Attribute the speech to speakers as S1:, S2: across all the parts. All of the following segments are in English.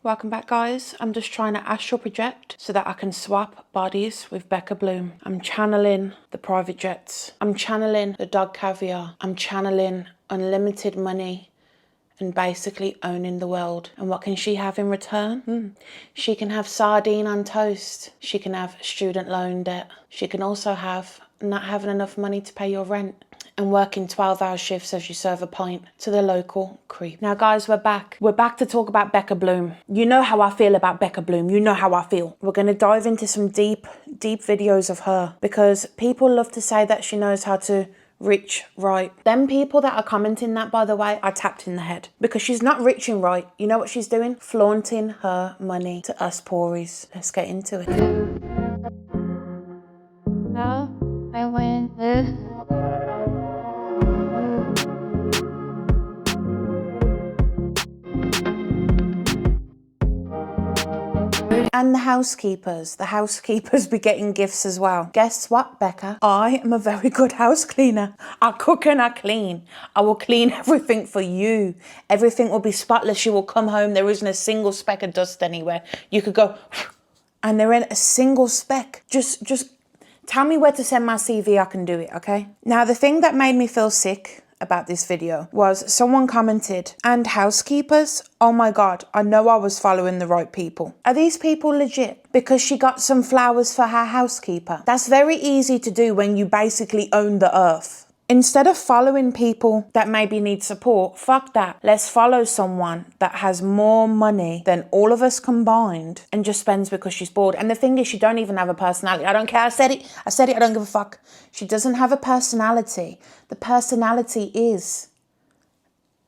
S1: Welcome back, guys. I'm just trying to astral project so that I can swap bodies with Becca Bloom. I'm channeling the private jets. I'm channeling the dog caviar. I'm channeling unlimited money and basically owning the world. And what can she have in return? She can have sardine on toast. She can have student loan debt. She can also have not having enough money to pay your rent and working 12-hour shifts as you serve a pint to the local creep. Now, guys, we're back. We're back to talk about Becca Bloom. You know how I feel about Becca Bloom. You know how I feel. We're going to dive into some deep videos of her because people love to say that she knows how to rich right. Them people that are commenting that, by the way, are tapped in the head because she's not rich and right. You know what she's doing? Flaunting her money to us poories. Let's get into it.
S2: Now I win this.
S1: And the housekeepers be getting gifts as well. Guess what, Becca? I am a very good house cleaner. I cook and I clean. I will clean everything for you. Everything will be spotless. You will come home. There isn't a single speck of dust anywhere. You could go, and there ain't a single speck. Just tell me where to send my CV. I can do it, okay? Now, the thing that made me feel sick about this video was someone commented, and housekeepers? Oh my God, I know I was following the right people. Are these people legit? Because she got some flowers for her housekeeper. That's very easy to do when you basically own the earth. Instead of following people that maybe need support, fuck that. Let's follow someone that has more money than all of us combined and just spends because she's bored. And the thing is, she don't even have a personality. I don't care. I said it. I don't give a fuck. She doesn't have a personality. The personality is,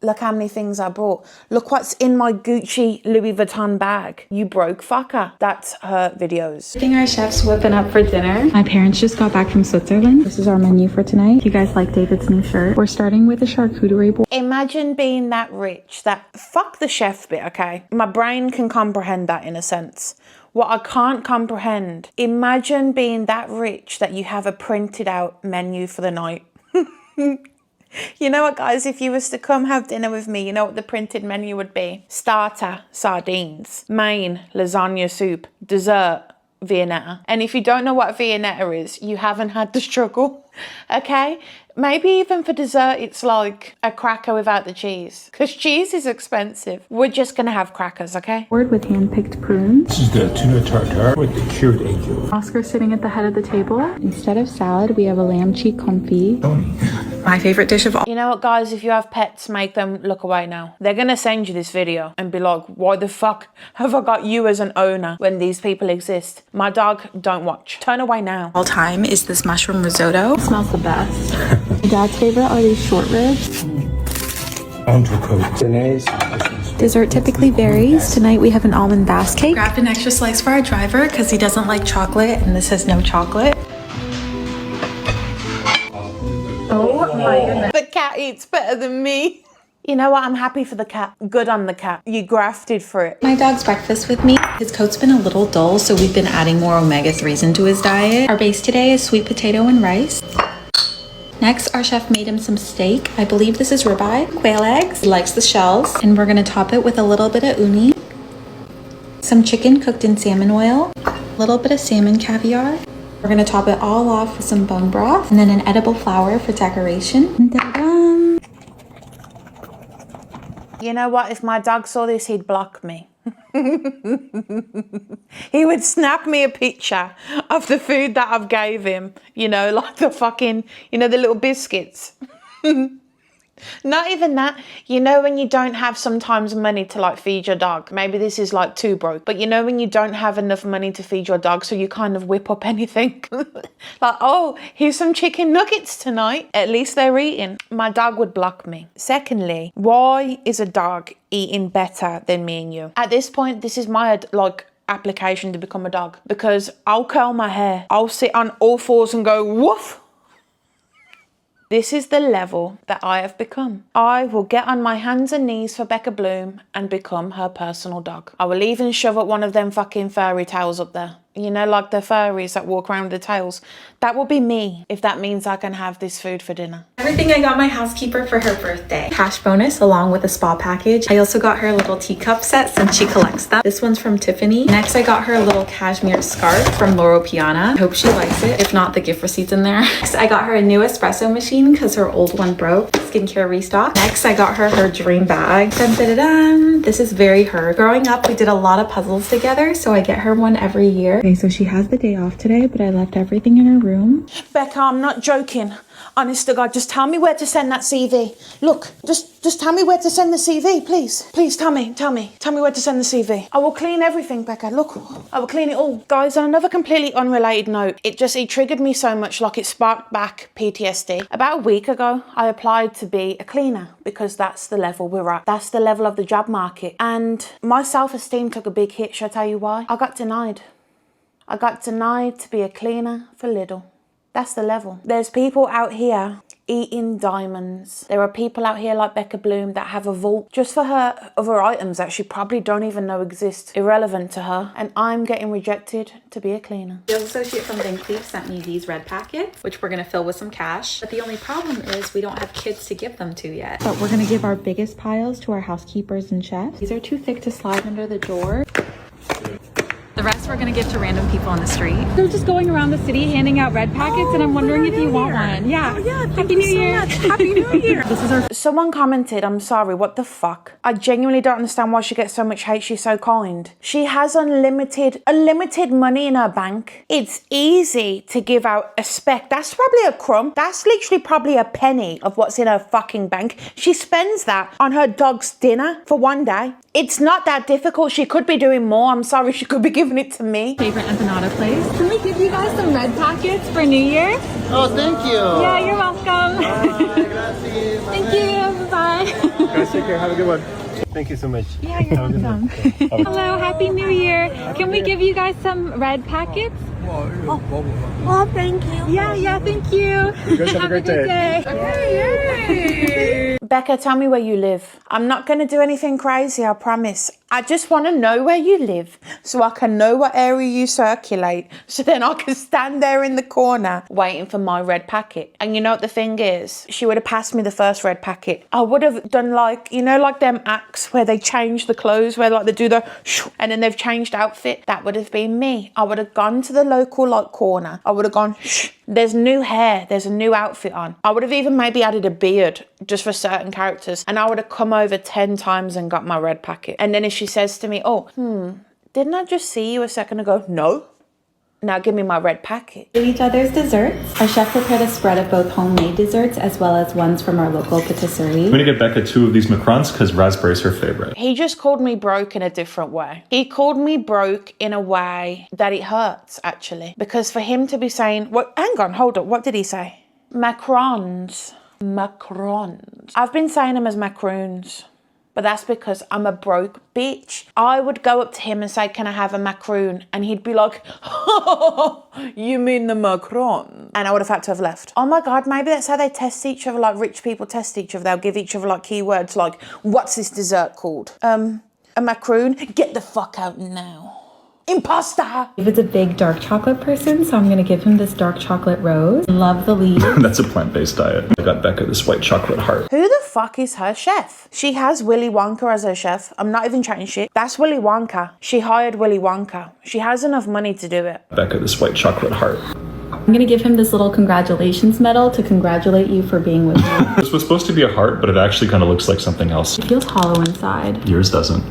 S1: look how many things I brought. Look what's in my Gucci Louis Vuitton bag. You broke fucker. That's her videos.
S3: I think our chef's whipping up for dinner. My parents just got back from Switzerland. This is our menu for tonight. If you guys like David's new shirt, we're starting with a charcuterie board.
S1: Imagine being that rich, that fuck the chef bit, okay? My brain can comprehend that in a sense. What I can't comprehend, imagine being that rich that you have a printed out menu for the night. You know what, guys, if you was to come have dinner with me, you know what the printed menu would be? Starter, sardines. Main, lasagna soup. Dessert, Viennetta. And if you don't know what Viennetta is, you haven't had the struggle, okay? Maybe even for dessert, it's like a cracker without the cheese. Because cheese is expensive. We're just going to have crackers, okay?
S3: With hand-picked prunes.
S4: This is the tuna tartare with the cured egg yolk.
S3: Oscar's sitting at the head of the table. Instead of salad, we have a lamb cheek confit. My favorite dish of all.
S1: You know what, guys? If you have pets, make them look away now. They're going to send you this video and be like, why the fuck have I got you as an owner when these people exist? My dog, don't watch. Turn away now.
S3: All time is this mushroom risotto. It smells the best. My dad's favorite are these short ribs.
S4: Entrecote.
S3: Dessert typically varies. Tonight we have an almond bass cake. Grabbed an extra slice for our driver because he doesn't like chocolate and this has no chocolate. Oh my goodness.
S1: The cat eats better than me. You know what? I'm happy for the cat. Good on the cat. You grafted for it.
S3: My dog's breakfast with me. His coat's been a little dull, so we've been adding more omega-3s into his diet. Our base today is sweet potato and rice. Next, our chef made him some steak. I believe this is ribeye, quail eggs. He likes the shells. And we're gonna top it with a little bit of uni. Some chicken cooked in salmon oil. A little bit of salmon caviar. We're gonna top it all off with some bone broth. And then an edible flower for decoration. And ta-da!
S1: You know what? If my dog saw this, he'd block me. He would snap me a picture of the food that I've gave him, you know, like the fucking, you know, the little biscuits. Not even that, you know, when you don't have sometimes money to like feed your dog. Maybe this is like too broke, but you know when you don't have enough money to feed your dog, so you kind of whip up anything. Like, oh, here's some chicken nuggets tonight. At least they're eating. My dog would block me. Secondly, why is a dog eating better than me and you? At this point, this is my like application to become a dog, because I'll curl my hair. I'll sit on all fours and go woof. This is the level that I have become. I will get on my hands and knees for Becca Bloom and become her personal dog. I will even shove up one of them fucking fairy tales up there. You know, like the furries that walk around with the tails. That will be me if that means I can have this food for dinner.
S3: Everything I got my housekeeper for her birthday. Cash bonus along with a spa package. I also got her a little teacup set since she collects them. This one's from Tiffany. Next, I got her a little cashmere scarf from Loro Piana. I hope she likes it. If not, the gift receipt's in there. Next, I got her a new espresso machine because her old one broke. Skincare restock. Next, I got her dream bag. Dun, dun, dun, dun. This is very her. Growing up, we did a lot of puzzles together, so I get her one every year. Okay, so she has the day off today, but I left everything in her room.
S1: Becca, I'm not joking. Honest to God, just tell me where to send that CV. Look, just tell me where to send the CV, please. Please tell me where to send the CV. I will clean everything, Becca. Look, I will clean it all. Guys, on another completely unrelated note, it triggered me so much, like it sparked back PTSD. About a week ago, I applied to be a cleaner because that's the level we're at. That's the level of the job market. And my self-esteem took a big hit. Shall I tell you why? I got denied. I got denied to be a cleaner for Lidl. That's the level. There's people out here eating diamonds. There are people out here like Becca Bloom that have a vault just for her other items that she probably don't even know exist, irrelevant to her. And I'm getting rejected to be a cleaner.
S3: The associate from Van Cleef sent me these red packets, which we're gonna fill with some cash. But the only problem is we don't have kids to give them to yet. But we're gonna give our biggest piles to our housekeepers and chefs. These are too thick to slide under the drawer. The rest we're gonna give to random people on the street. They're just going around the city handing out red packets, and I'm wondering if you want one. Yeah. Oh, yeah. Happy New Year. Happy New Year. This is our.
S1: Someone commented, I'm sorry, what the fuck? I genuinely don't understand why she gets so much hate. She's so kind. She has unlimited money in her bank. It's easy to give out a speck. That's probably a crumb. That's literally probably a penny of what's in her fucking bank. She spends that on her dog's dinner for one day. It's not that difficult. She could be doing more. I'm sorry, she could be giving it to me.
S3: Favorite empanada place. Can we give you guys some red packets for New Year?
S5: Oh, thank you.
S3: Yeah, you're welcome. Thank you. Bye.
S5: Guys, take care. Have a good one. Thank you so much.
S3: Yeah, you're welcome. Hello, Happy New Year. Can we give you guys some red packets?
S2: Oh, thank you.
S3: Yeah, thank you.
S5: You guys have a great day.
S3: Okay,
S1: Becca, tell me where you live. I'm not going to do anything crazy, I promise. I just want to know where you live so I can know what area you circulate, so then I can stand there in the corner waiting for my red packet. And you know what the thing is? She would have passed me the first red packet. I would have done like, you know, like them acts where they change the clothes, where like they do the shoo, and then they've changed outfit. That would have been me. I would have gone to the local like corner. I would have gone shh. There's new hair, there's a new outfit on. I would have even maybe added a beard just for certain characters, and I would have come over 10 times and got my red packet. And then if she says to me, oh, didn't I just see you a second ago? No. Now give me my red packet.
S3: each other's desserts. Our chef prepared a spread of both homemade desserts as well as ones from our local patisserie.
S6: I'm gonna get Becca 2 of these macarons because raspberry's her favorite.
S1: He just called me broke in a different way. He called me broke in a way that it hurts, actually. Because for him to be saying, what? Hang on, hold up, what did he say? Macarons. Macarons. I've been saying them as macaroons. But that's because I'm a broke bitch. I would go up to him and say, can I have a macaroon? And he'd be like, you mean the macaron? And I would have had to have left. Oh my God, maybe that's how they test each other, like rich people test each other. They'll give each other like keywords like, what's this dessert called? A macaroon? Get the fuck out now. Imposter!
S3: David's a big dark chocolate person, so I'm gonna give him this dark chocolate rose. Love the lead.
S6: That's a plant-based diet. I got Becca this white chocolate heart.
S1: Who the fuck is her chef? She has Willy Wonka as her chef. I'm not even chatting shit. That's Willy Wonka. She hired Willy Wonka. She has enough money to do it.
S6: Becca this white chocolate heart.
S3: I'm gonna give him this little congratulations medal to congratulate you for being with me.
S6: This was supposed to be a heart, but it actually kind of looks like something else.
S3: It feels hollow inside.
S6: Yours doesn't.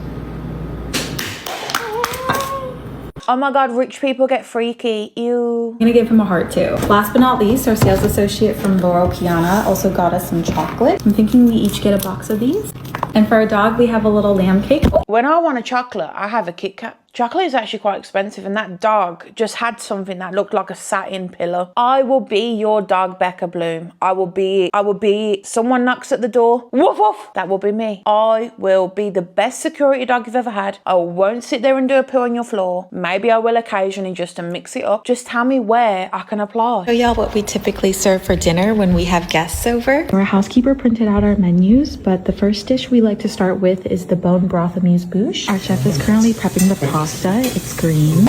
S1: Oh my God, rich people get freaky. Ew.
S3: I'm gonna give him a heart too. Last but not least, our sales associate from Loro Piana also got us some chocolate. I'm thinking we each get a box of these. And for our dog, we have a little lamb cake.
S1: When I want a chocolate, I have a Kit Kat. Chocolate is actually quite expensive, and that dog just had something that looked like a satin pillow. I will be your dog, Becca Bloom. I will be someone knocks at the door. Woof woof. That will be me. I will be the best security dog you've ever had. I won't sit there and do a poo on your floor. Maybe I will occasionally just to mix it up. Just tell me where I can apply.
S3: Show y'all what we typically serve for dinner when we have guests over. Our housekeeper printed out our menus, but the first dish we like to start with is the bone broth amuse bouche. Our chef is currently prepping the pasta. It's green.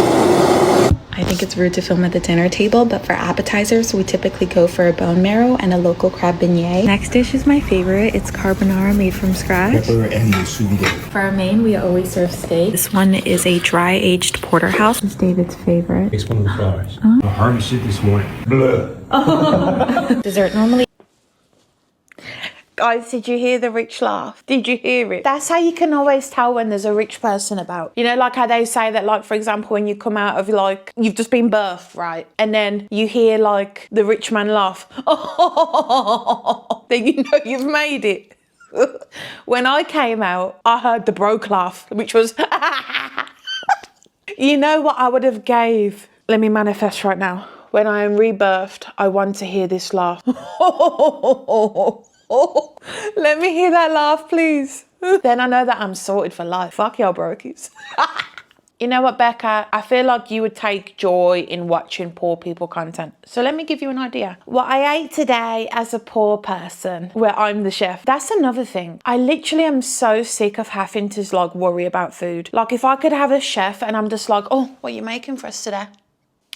S3: I think it's rude to film at the dinner table, but for appetizers, we typically go for a bone marrow and a local crab beignet. Next dish is my favorite. It's carbonara made from scratch.
S4: Pepper and the sous vide.
S3: For our main, we always serve steak. This one is a dry-aged porterhouse. It's David's favorite.
S4: Takes one of the flowers. I harvested this morning. Blah.
S3: Dessert normally.
S1: Guys, did you hear the rich laugh? Did you hear it? That's how you can always tell when there's a rich person about. You know, like how they say that, like, for example, when you come out of, like, you've just been birthed, right? And then you hear, like, the rich man laugh. Oh, then you know you've made it. When I came out, I heard the broke laugh, which was, you know what I would have gave? Let me manifest right now. When I am rebirthed, I want to hear this laugh. Oh, let me hear that laugh, please. Then I know that I'm sorted for life. Fuck y'all brokies. You know what, Becca? I feel like you would take joy in watching poor people content. So let me give you an idea. What I ate today as a poor person, where I'm the chef, that's another thing. I literally am so sick of having to, like, worry about food. Like, if I could have a chef and I'm just like, oh, what are you making for us today?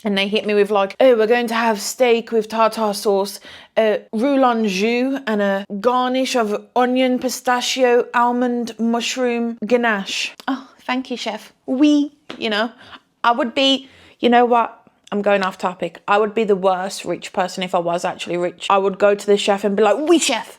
S1: And they hit me with, like, oh, we're going to have steak with tartar sauce, roulon jus, and a garnish of onion, pistachio, almond, mushroom ganache. Oh, thank you, chef. Oui. You know, I would be, you know what? I'm going off topic. I would be the worst rich person if I was actually rich. I would go to the chef and be like, oui, chef.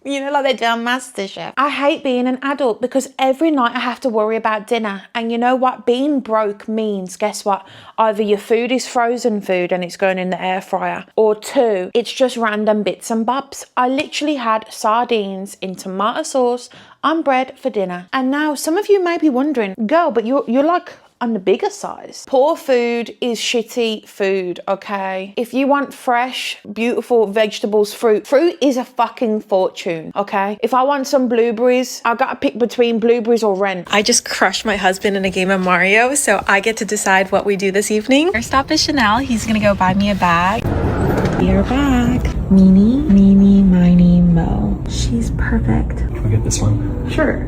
S1: You know, like they do on MasterChef. I hate being an adult because every night I have to worry about dinner. And you know what? Being broke means, guess what? Either your food is frozen food and it's going in the air fryer, or two, it's just random bits and bobs. I literally had sardines in tomato sauce on bread for dinner. And now some of you may be wondering, girl, but you're like on the bigger size. Poor food is shitty food, okay? If you want fresh, beautiful vegetables, fruit is a fucking fortune, okay? If I want some blueberries, I gotta pick between blueberries or rent.
S3: I just crushed my husband in a game of Mario, so I get to decide what we do this evening. First stop is Chanel. He's gonna go buy me a bag. We are back. Meanie, meanie, miny, mo. She's perfect.
S6: Can we get this one?
S3: Sure.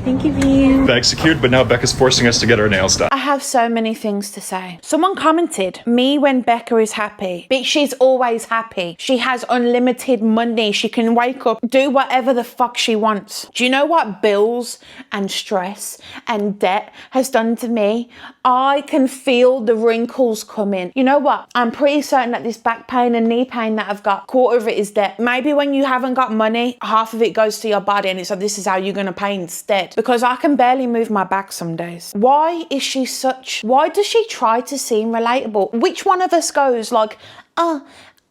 S3: Thank you, Bean.
S6: Bag secured, but now Becca's forcing us to get our nails done.
S1: I have so many things to say. Someone commented, me when Becca is happy. Bitch, she's always happy. She has unlimited money. She can wake up, do whatever the fuck she wants. Do you know what bills and stress and debt has done to me? I can feel the wrinkles coming. You know what? I'm pretty certain that this back pain and knee pain that I've got, quarter of it is debt. Maybe when you haven't got money, half of it goes to your body and it's like, this is how you're gonna pay instead. Because I can barely move my back some days. Why does she try to seem relatable? Which one of us goes like, oh,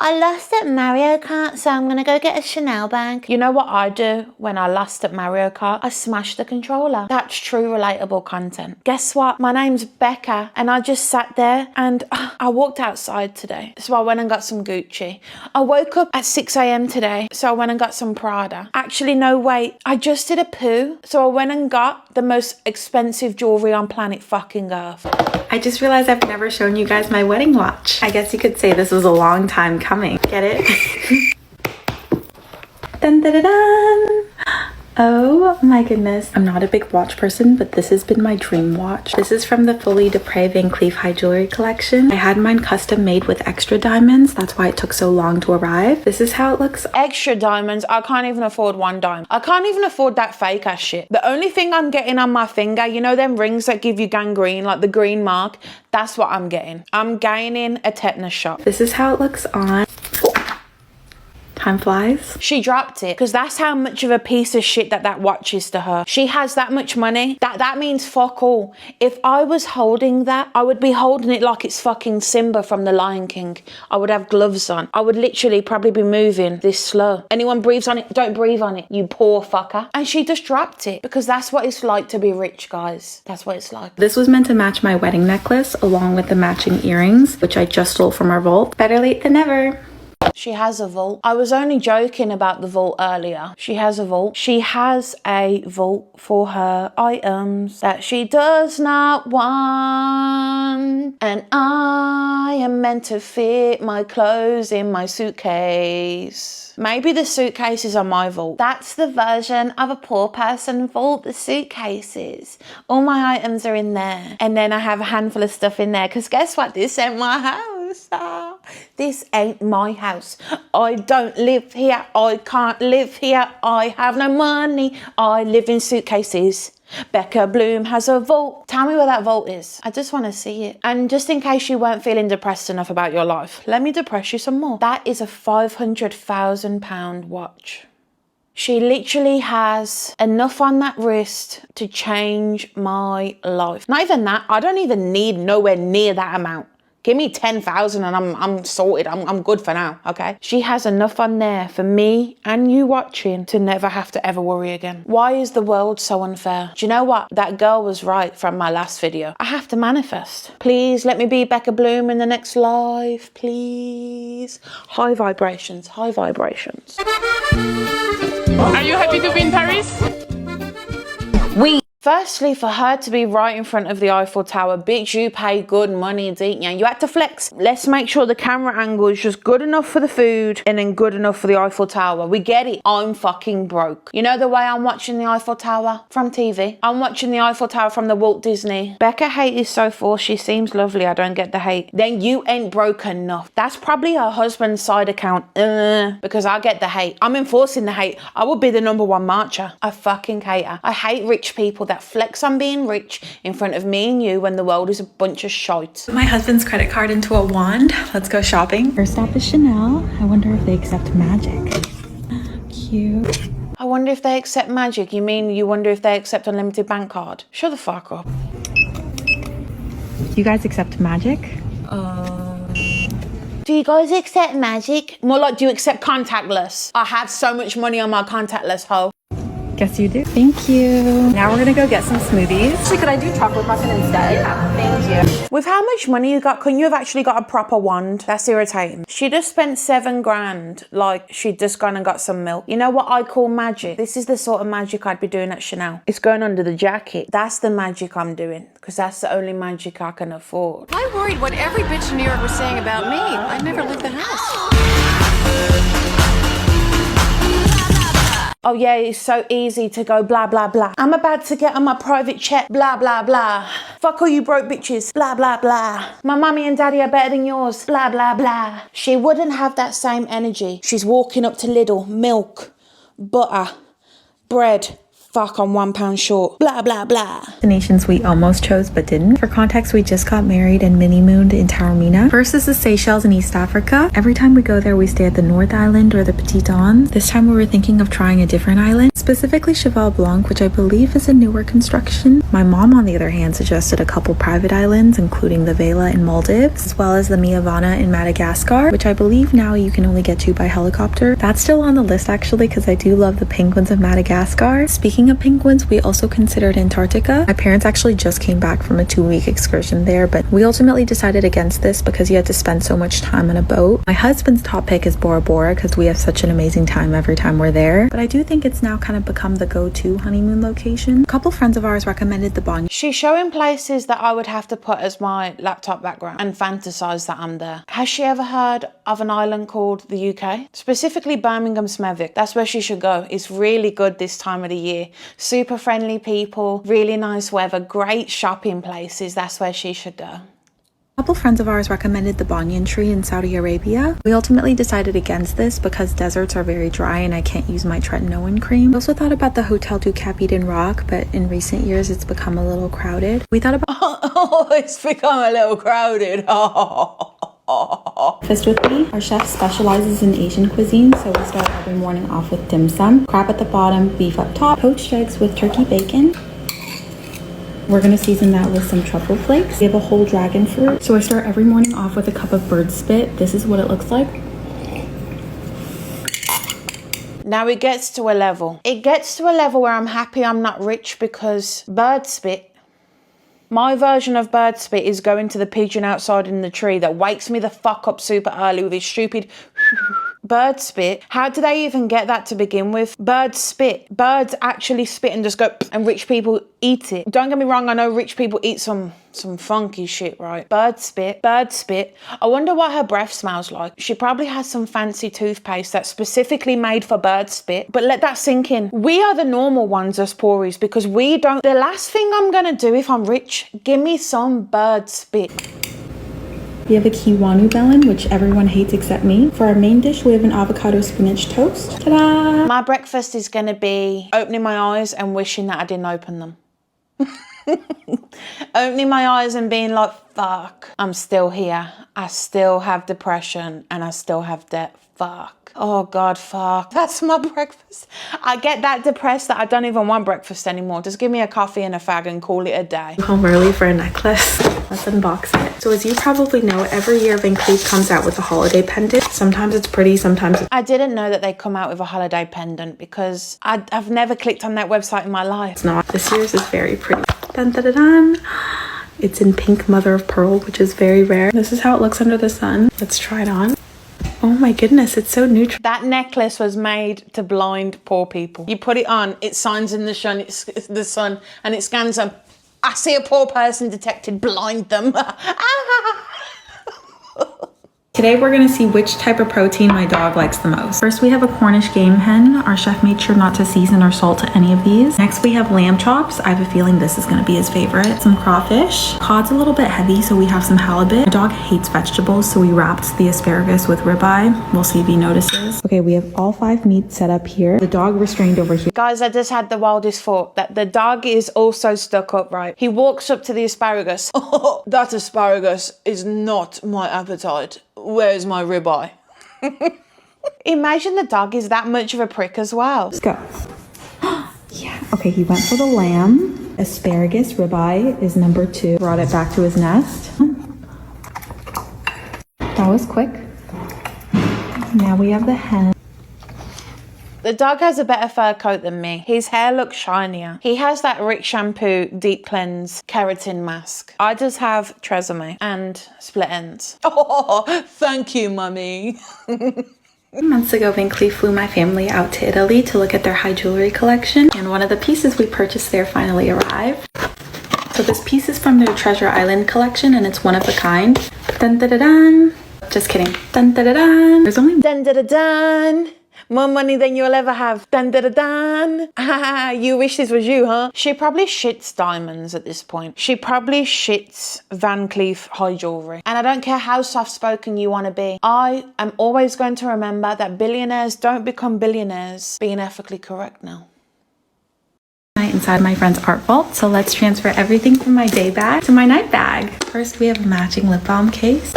S1: I lost at Mario Kart, so I'm gonna go get a Chanel bag. You know what I do when I lost at Mario Kart? I smashed the controller. That's true relatable content. Guess what? My name's Becca and I just sat there and I walked outside today. So I went and got some Gucci. I woke up at 6 a.m. today, so I went and got some Prada. Actually, no, wait. I just did a poo, so I went and got the most expensive jewellery on planet fucking Earth.
S3: I just realized I've never shown you guys my wedding watch. I guess you could say this was a long time coming. Get it? Dun, dun, dun, dun. Oh my goodness. I'm not a big watch person, but this has been my dream watch. This is from the Fully Dupre Van Cleef High Jewelry collection. I had mine custom made with extra diamonds. That's why it took so long to arrive. This is how it looks.
S1: Extra diamonds? I can't even afford one dime. I can't even afford that fake ass shit. The only thing I'm getting on my finger, you know them rings that give you gangrene, like the green mark? That's what I'm getting. I'm gaining a tetanus shot.
S3: This is how it looks on. Time flies.
S1: She dropped it because that's how much of a piece of shit that watch is to her. She has that much money. That means fuck all. If I was holding that, I would be holding it like it's fucking Simba from The Lion King. I would have gloves on. I would literally probably be moving this slow. Anyone breathes on it, don't breathe on it, you poor fucker. And she just dropped it because that's what it's like to be rich, guys. That's what it's like.
S3: This was meant to match my wedding necklace along with the matching earrings, which I just stole from our vault. Better late than never.
S1: She has a vault. I was only joking about the vault earlier. She has a vault. She has a vault for her items that she does not want. And I am meant to fit my clothes in my suitcase. Maybe the suitcases are my vault. That's the version of a poor person vault, the suitcases. All my items are in there. And then I have a handful of stuff in there because guess what? This ain't my house. This ain't my house. I don't live here. I can't live here. I have no money. I live in suitcases. Becca Bloom has a vault. Tell me where that vault is. I just want to see it. And just in case you weren't feeling depressed enough about your life, let me depress you some more. That is a £500,000 watch. She literally has enough on that wrist to change my life. Not even that. I don't even need nowhere near that amount. Give me 10,000 and I'm sorted. I'm good for now, okay? She has enough on there for me and you watching to never have to ever worry again. Why is the world so unfair? Do you know what? That girl was right from my last video. I have to manifest. Please let me be Becca Bloom in the next life, please. High vibrations, high vibrations.
S2: Are you happy to be in Paris?
S1: Firstly, for her to be right in front of the Eiffel Tower, bitch, you paid good money, didn't you? You had to flex. Let's make sure the camera angle is just good enough for the food and then good enough for the Eiffel Tower. We get it. I'm fucking broke. You know the way I'm watching the Eiffel Tower from TV? I'm watching the Eiffel Tower from the Walt Disney. Becca hate is so forced. She seems lovely. I don't get the hate. Then you ain't broke enough. That's probably her husband's side account. Because I get the hate. I'm enforcing the hate. I will be the #1 marcher. I fucking hate her. I hate rich people that flex on being rich in front of me and you when the world is a bunch of shite.
S3: Put my husband's credit card into a wand. Let's go shopping. First stop is Chanel. I wonder if they accept magic. Cute.
S1: I wonder if they accept magic. You mean you wonder if they accept unlimited bank card? Shut the fuck up.
S3: You guys accept magic?
S1: Do you guys accept magic? More like, do you accept contactless? I have so much money on my contactless, hoe.
S3: Guess you do. Thank you. Now we're gonna go get some smoothies.
S7: Actually, could I do chocolate muffin instead? Yeah, thank you.
S1: With how much money you got, couldn't you have actually got a proper wand? That's irritating. She just spent 7 grand, like she'd just gone and got some milk. You know what I call magic? This is the sort of magic I'd be doing at Chanel. It's going under the jacket. That's the magic I'm doing, because that's the only magic I can afford.
S7: I worried what every bitch in New York was saying about me. I never left the house.
S1: Oh yeah, it's so easy to go blah, blah, blah. I'm about to get on my private jet, blah, blah, blah. Fuck all you broke bitches, blah, blah, blah. My mummy and daddy are better than yours, blah, blah, blah. She wouldn't have that same energy. She's walking up to Lidl, milk, butter, bread. Fuck, I'm £1 short. Blah, blah, blah.
S3: Destinations we almost chose but didn't. For context, we just got married and mini-mooned in Taormina. First is the Seychelles in East Africa. Every time we go there, we stay at the North Island or the Petit Ans. This time we were thinking of trying a different island, specifically Cheval Blanc, which I believe is a newer construction. My mom, on the other hand, suggested a couple private islands, including the Vela in Maldives, as well as the Miavana in Madagascar, which I believe now you can only get to by helicopter. That's still on the list, actually, because I do love the penguins of Madagascar. Speaking of penguins, we also considered Antarctica. My parents actually just came back from a 2-week excursion there, but we ultimately decided against this because you had to spend so much time on a boat. My husband's top pick is Bora Bora because we have such an amazing time every time we're there, but I do think it's now kind of become the go-to honeymoon location. A couple friends of ours recommended the Bonny.
S1: She's showing places that I would have to put as my laptop background and fantasize that I'm there. Has she ever heard of an island called the UK? Specifically Birmingham Smethwick. That's where she should go. It's really good this time of the year. Super friendly people, really nice weather, great shopping places. That's where she should go.
S3: A couple friends of ours recommended the banyan tree in Saudi Arabia. We ultimately decided against this because deserts are very dry and I can't use my tretinoin cream. We also thought about the Hotel du Cap Eden Rock, but in recent years it's become a little crowded. We thought about
S1: it's become a little crowded.
S3: Breakfast with me. Our chef specializes in Asian cuisine, so we start every morning off with dim sum, crab at the bottom, beef up top, poached eggs with turkey bacon. We're gonna season that with some truffle flakes. We have a whole dragon fruit. So I start every morning off with a cup of bird spit. This is what it looks like.
S1: Now it gets to a level. It gets to a level where I'm happy I'm not rich because bird spit, my version of bird spit is going to the pigeon outside in the tree that wakes me the fuck up super early with his stupid Bird spit? How do they even get that to begin with? Bird spit. Birds actually spit and just go, and rich people eat it. Don't get me wrong, I know rich people eat some funky shit, right? Bird spit. Bird spit. I wonder what her breath smells like. She probably has some fancy toothpaste that's specifically made for bird spit. But let that sink in. We are the normal ones, us poories, because we don't. The last thing I'm gonna do if I'm rich, give me some bird spit.
S3: We have a kiwanu melon, which everyone hates except me. For our main dish, we have an avocado spinach toast. Ta-da!
S1: My breakfast is gonna be opening my eyes and wishing that I didn't open them. Opening my eyes and being like, fuck, I'm still here. I still have depression and I still have debt. Fuck. Oh God, fuck. That's my breakfast. I get that depressed that I don't even want breakfast anymore. Just give me a coffee and a fag and call it a day.
S3: Home early for a necklace. Let's unbox it. So as you probably know, every year Van Cleef comes out with a holiday pendant. Sometimes it's pretty, sometimes it's...
S1: I didn't know that they come out with a holiday pendant because I've never clicked on that website in my life.
S3: It's not. This year's is very pretty. Dun, dun, dun, dun. It's in pink mother of pearl, which is very rare. This is how it looks under the sun. Let's try it on. Oh my goodness, it's so neutral.
S1: That necklace was made to blind poor people. You put it on, it shines in the sun, and it scans them. I see a poor person detected, blind them.
S3: Today we're gonna see which type of protein my dog likes the most. First we have a Cornish game hen. Our chef made sure not to season or salt to any of these. Next we have lamb chops. I have a feeling this is gonna be his favorite. Some crawfish. Cod's a little bit heavy, so we have some halibut. My dog hates vegetables, so we wrapped the asparagus with ribeye. We'll see if he notices. Okay, we have all 5 meats set up here. The dog restrained over here.
S1: Guys, I just had the wildest thought that the dog is also stuck up, right? He walks up to the asparagus. Oh, that asparagus is not my appetite. Where's my ribeye? Imagine the dog is that much of a prick as well.
S3: Let's go. Yeah. Okay, he went for the lamb. Asparagus ribeye is number 2. Brought it back to his nest. That was quick. Now we have the hen.
S1: The dog has a better fur coat than me. His hair looks shinier. He has that Rich Shampoo Deep Cleanse Keratin Mask. I just have Tresemme and split ends. Oh, thank you, mummy.
S3: Months ago, Van Cleef flew my family out to Italy to look at their high jewelry collection, and one of the pieces we purchased there finally arrived. So this piece is from their Treasure Island collection, and it's one of a kind. Dun da da dun. Just kidding. Dun da da dun. There's only
S1: Dun da da dun. More money than you'll ever have. Dun da da dun. Ah, you wish this was you, huh? She probably shits diamonds at this point. She probably shits Van Cleef high jewelry. And I don't care how soft-spoken you want to be. I am always going to remember that billionaires don't become billionaires being ethically correct now.
S3: inside my friend's art vault. So let's transfer everything from my day bag to my night bag. First, we have a matching lip balm case.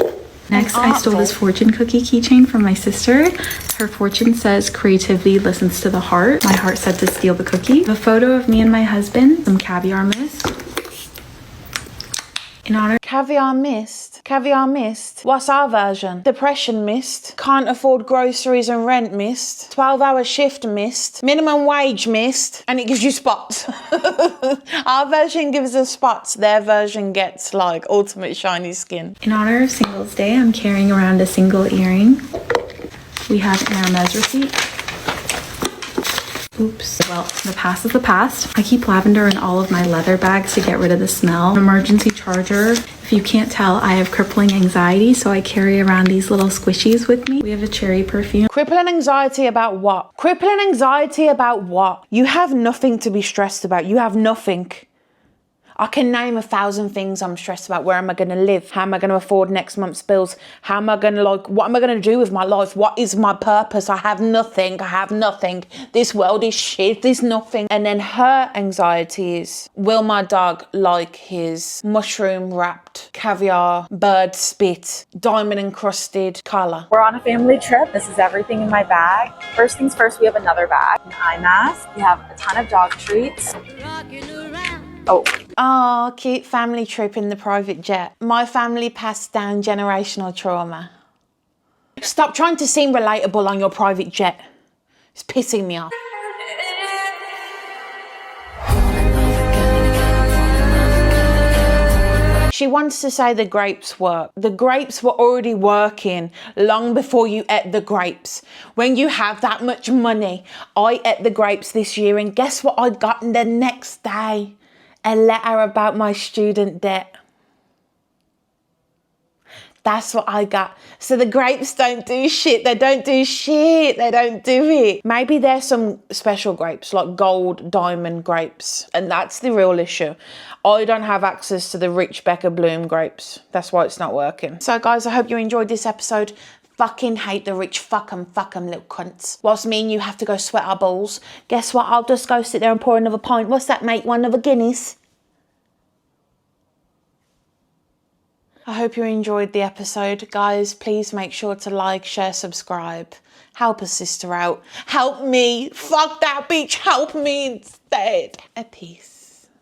S3: Next, I stole this fortune cookie keychain from my sister. Her fortune says, creativity listens to the heart. My heart said to steal the cookie. A photo of me and my husband, some caviar mist. In honor.
S1: Caviar mist? Caviar mist? What's our version? Depression mist? Can't afford groceries and rent mist? 12-hour shift mist? Minimum wage mist? And it gives you spots. Our version gives us spots. Their version gets like ultimate shiny skin.
S3: In honor of Singles Day, I'm carrying around a single earring. We have an Hermes receipt. Oops. Well, the past is the past. I keep lavender in all of my leather bags to get rid of the smell. An emergency charger. If you can't tell, I have crippling anxiety, so I carry around these little squishies with me. We have a cherry perfume.
S1: Crippling anxiety about what? Crippling anxiety about what? You have nothing to be stressed about. You have nothing. I can name 1,000 things I'm stressed about. Where am I going to live? How am I going to afford next month's bills? How am I going to what am I going to do with my life? What is my purpose? I have nothing. I have nothing. This world is shit. There's nothing. And then her anxiety is, will my dog like his mushroom wrapped caviar, bird spit, diamond encrusted collar?
S8: We're on a family trip. This is everything in my bag. First things first, we have another bag, an eye mask. We have a ton of dog treats.
S1: Oh, cute family trip in the private jet. My family passed down generational trauma. Stop trying to seem relatable on your private jet. It's pissing me off. She She wants to say the grapes work. The grapes were already working long before you ate the grapes. When you have that much money, I ate the grapes this year, and guess what I got the next day? A letter about my student debt. That's what I got. So the grapes don't do shit. They don't do shit. They don't do it. Maybe there's some special grapes, like gold diamond grapes. And that's the real issue. I don't have access to the rich Becca Bloom grapes. That's why it's not working. So guys, I hope you enjoyed this episode. Fucking hate the rich. Fuck 'em little cunts. Whilst me and you have to go sweat our balls, guess what? I'll just go sit there and pour another pint. What's that, mate? One of a Guinness? I hope you enjoyed the episode. Guys, please make sure to like, share, subscribe. Help a sister out. Help me. Fuck that bitch. Help me instead. A peace.